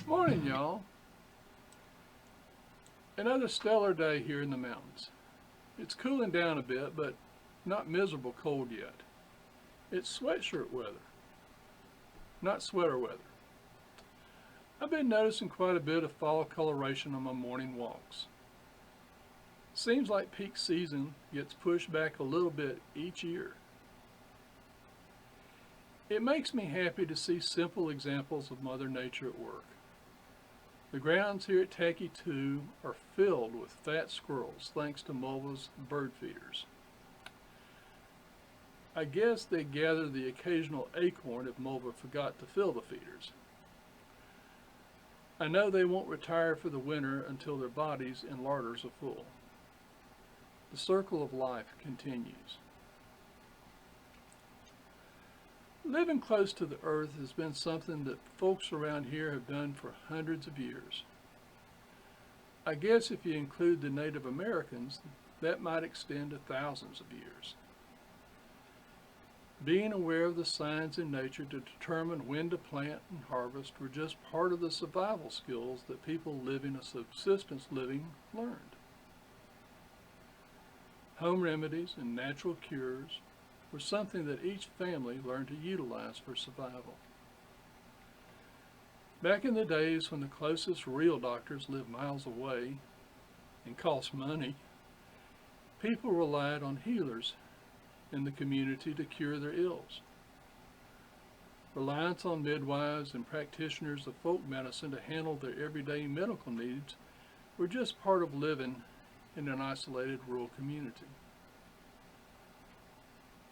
Morning, y'all. Another stellar day here in the mountains. It's cooling down a bit, but not miserable cold yet. It's sweatshirt weather, not sweater weather. I've been noticing quite a bit of fall coloration on my morning walks. Seems like peak season gets pushed back a little bit each year. It makes me happy to see simple examples of Mother Nature at work. The grounds here at Tacky 2 are filled with fat squirrels thanks to Mulva's bird feeders. I guess they gather the occasional acorn if Mulva forgot to fill the feeders. I know they won't retire for the winter until their bodies and larders are full. The circle of life continues. Living close to the earth has been something that folks around here have done for hundreds of years. I guess if you include the Native Americans, that might extend to thousands of years. Being aware of the signs in nature to determine when to plant and harvest were just part of the survival skills that people living a subsistence living learned. Home remedies and natural cures were something that each family learned to utilize for survival. Back in the days when the closest real doctors lived miles away and cost money, people relied on healers in the community to cure their ills. Reliance on midwives and practitioners of folk medicine to handle their everyday medical needs were just part of living in an isolated rural community.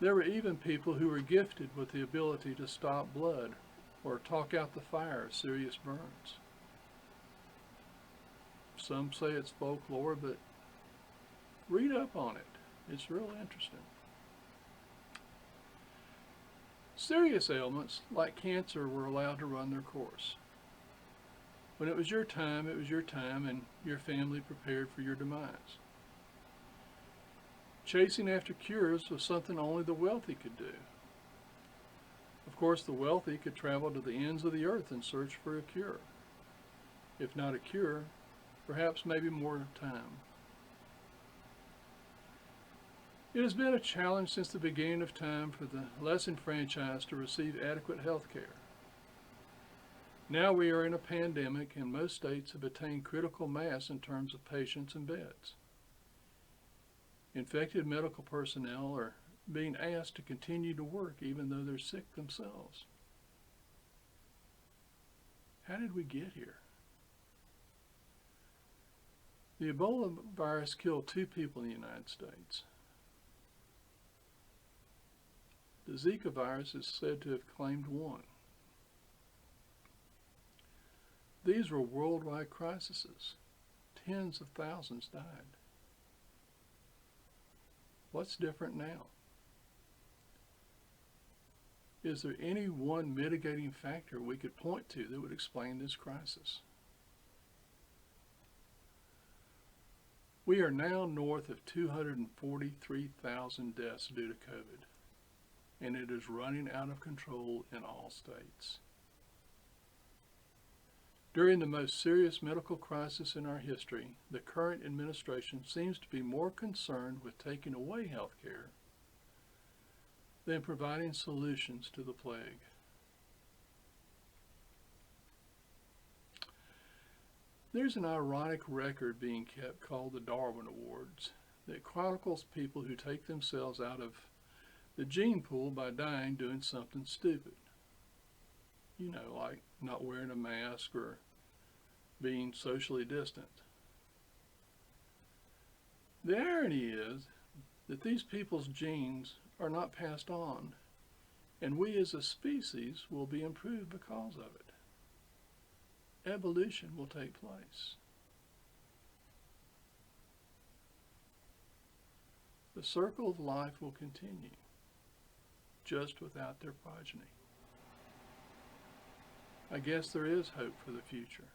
There were even people who were gifted with the ability to stop blood or talk out the fire of serious burns. Some say it's folklore, but read up on it. It's real interesting. Serious ailments like cancer were allowed to run their course. When it was your time, and your family prepared for your demise. Chasing after cures was something only the wealthy could do. Of course, the wealthy could travel to the ends of the earth in search for a cure. If not a cure, perhaps maybe more time. It has been a challenge since the beginning of time for the less enfranchised to receive adequate health care. Now we are in a pandemic and most states have attained critical mass in terms of patients and beds. Infected medical personnel are being asked to continue to work even though they're sick themselves. How did we get here? The Ebola virus killed 2 people in the United States. The Zika virus is said to have claimed 1. These were worldwide crises. Tens of thousands died. What's different now? Is there any one mitigating factor we could point to that would explain this crisis? We are now north of 243,000 deaths due to COVID, and it is running out of control in all states. During the most serious medical crisis in our history, the current administration seems to be more concerned with taking away health care than providing solutions to the plague. There's an ironic record being kept called the Darwin Awards that chronicles people who take themselves out of the gene pool by dying doing something stupid. Like not wearing a mask or being socially distant. The irony is that these people's genes are not passed on, and we as a species will be improved because of it. Evolution will take place. The circle of life will continue, just without their progeny. I guess there is hope for the future.